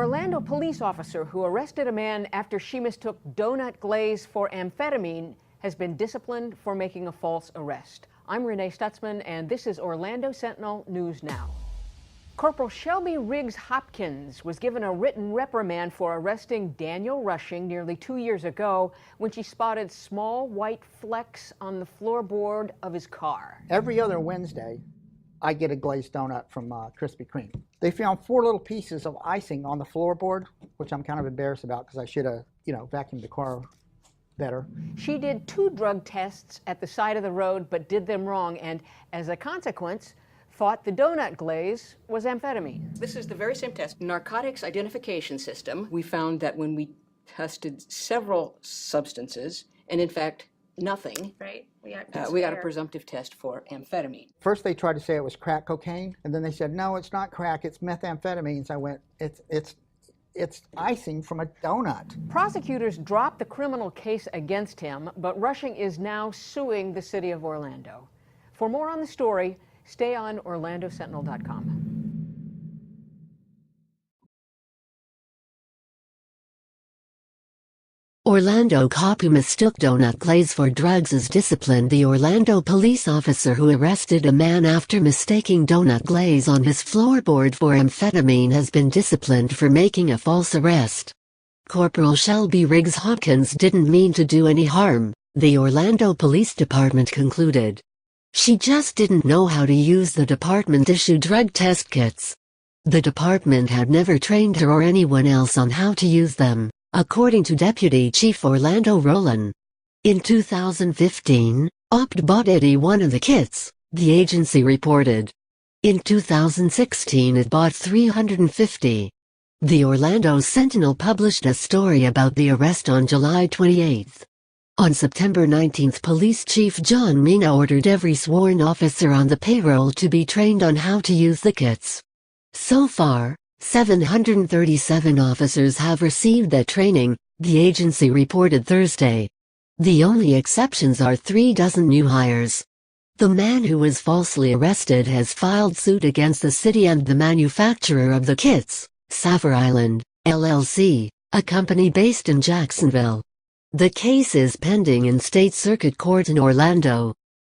Orlando police officer who arrested a man after she mistook donut glaze for amphetamine has been disciplined for making a false arrest. I'm Renee Stutzman, and this is Orlando Sentinel News Now. Corporal Shelby Riggs-Hopkins was given a written reprimand for arresting Daniel Rushing nearly 2 years ago when she spotted small white flecks on the floorboard of his car. Every other Wednesday, I get a glazed donut from Krispy Kreme. They found 4 little pieces of icing on the floorboard, which I'm kind of embarrassed about because I should have, vacuumed the car better. She did 2 drug tests at the side of the road, but did them wrong, and as a consequence, thought the donut glaze was amphetamine. This is the very same test, narcotics identification system. We found that when we tested several substances, and in fact, nothing. Right. We got a presumptive test for amphetamine. First they tried to say it was crack cocaine, and then they said, no, it's not crack, it's methamphetamines. I went, it's icing from a donut. Prosecutors dropped the criminal case against him, but Rushing is now suing the city of Orlando. For more on the story, stay on OrlandoSentinel.com. Orlando cop who mistook donut glaze for drugs is disciplined. The Orlando police officer who arrested a man after mistaking donut glaze on his floorboard for amphetamine has been disciplined for making a false arrest. Corporal Shelby Riggs-Hopkins didn't mean to do any harm, the Orlando Police Department concluded. She just didn't know how to use the department-issued drug test kits. The department had never trained her or anyone else on how to use them, according to Deputy Chief Orlando Rowland. In 2015, OPD bought 81 of the kits, the agency reported. In 2016 it bought 350. The Orlando Sentinel published a story about the arrest on July 28. On September 19, Police Chief John Mina ordered every sworn officer on the payroll to be trained on how to use the kits. So far, 737 officers have received that training, the agency reported Thursday. The only exceptions are 36 new hires. The man who was falsely arrested has filed suit against the city and the manufacturer of the kits, Sapphire Island, LLC, a company based in Jacksonville. The case is pending in State Circuit Court in Orlando.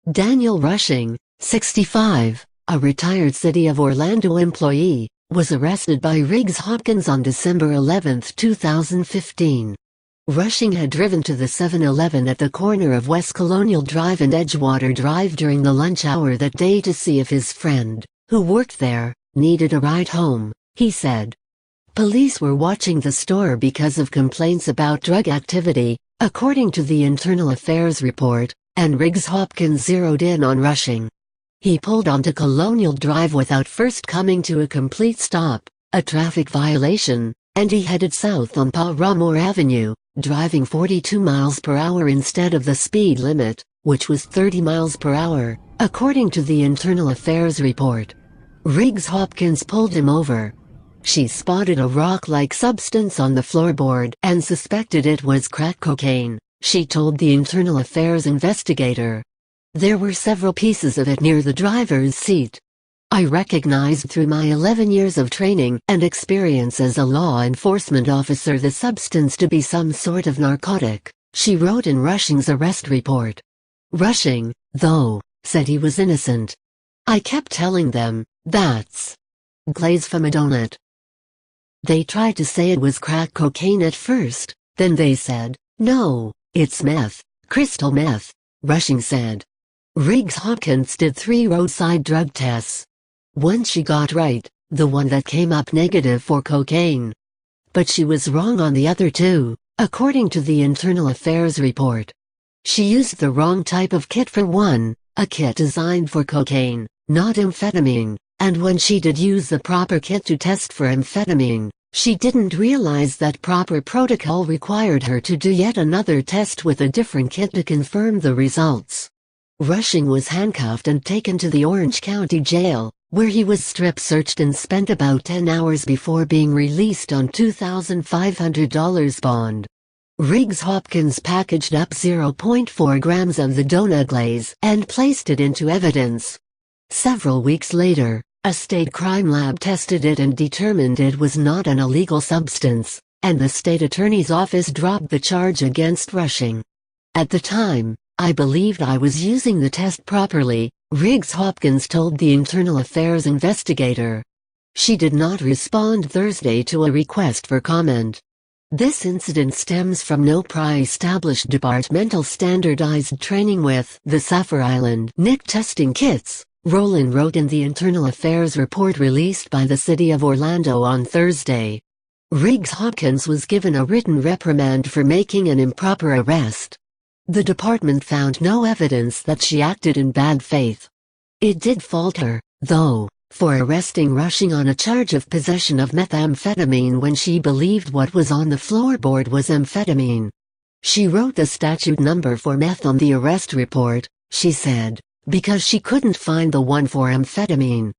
Daniel Rushing, 65, a retired City of Orlando employee, was arrested by Riggs-Hopkins on December 11, 2015. Rushing had driven to the 7-Eleven at the corner of West Colonial Drive and Edgewater Drive during the lunch hour that day to see if his friend, who worked there, needed a ride home, he said. Police were watching the store because of complaints about drug activity, according to the Internal Affairs report, and Riggs-Hopkins zeroed in on Rushing. He pulled onto Colonial Drive without first coming to a complete stop, a traffic violation, and he headed south on Palramore Avenue, driving 42 miles per hour instead of the speed limit, which was 30 miles per hour, according to the Internal Affairs report. Riggs-Hopkins pulled him over. She spotted a rock-like substance on the floorboard and suspected it was crack cocaine, she told the Internal Affairs investigator. There were several pieces of it near the driver's seat. I recognized through my 11 years of training and experience as a law enforcement officer the substance to be some sort of narcotic, she wrote in Rushing's arrest report. Rushing, though, said he was innocent. I kept telling them, that's glaze from a donut. They tried to say it was crack cocaine at first, then they said, no, it's meth, crystal meth, Rushing said. Riggs-Hopkins did 3 roadside drug tests. One she got right, the one that came up negative for cocaine. But she was wrong on the other 2, according to the Internal Affairs report. She used the wrong type of kit for one, a kit designed for cocaine, not amphetamine, and when she did use the proper kit to test for amphetamine, she didn't realize that proper protocol required her to do yet another test with a different kit to confirm the results. Rushing was handcuffed and taken to the Orange County Jail, where he was strip-searched and spent about 10 hours before being released on $2,500 bond. Riggs-Hopkins packaged up 0.4 grams of the donut glaze and placed it into evidence. Several weeks later, A state crime lab tested it and determined it was not an illegal substance, and the state attorney's office dropped the charge against Rushing. At the time, I believed I was using the test properly, Riggs Hopkins told the Internal Affairs investigator. She did not respond Thursday to a request for comment. This incident stems from no pre-established departmental standardized training with the Sapphire Island NIC testing kits, Rowland wrote in the Internal Affairs report released by the City of Orlando on Thursday. Riggs Hopkins was given a written reprimand for making an improper arrest. The department found no evidence that she acted in bad faith. It did fault her, though, for arresting Rushing on a charge of possession of methamphetamine when she believed what was on the floorboard was amphetamine. She wrote the statute number for meth on the arrest report, she said, because she couldn't find the one for amphetamine.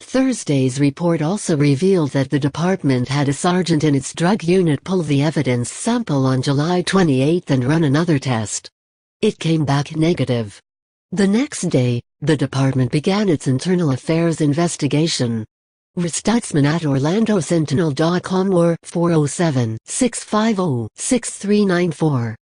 Thursday's report also revealed that the department had a sergeant in its drug unit pull the evidence sample on July 28 and run another test. It came back negative. The next day, the department began its internal affairs investigation. Stutzman at OrlandoSentinel.com or 407-650-6394.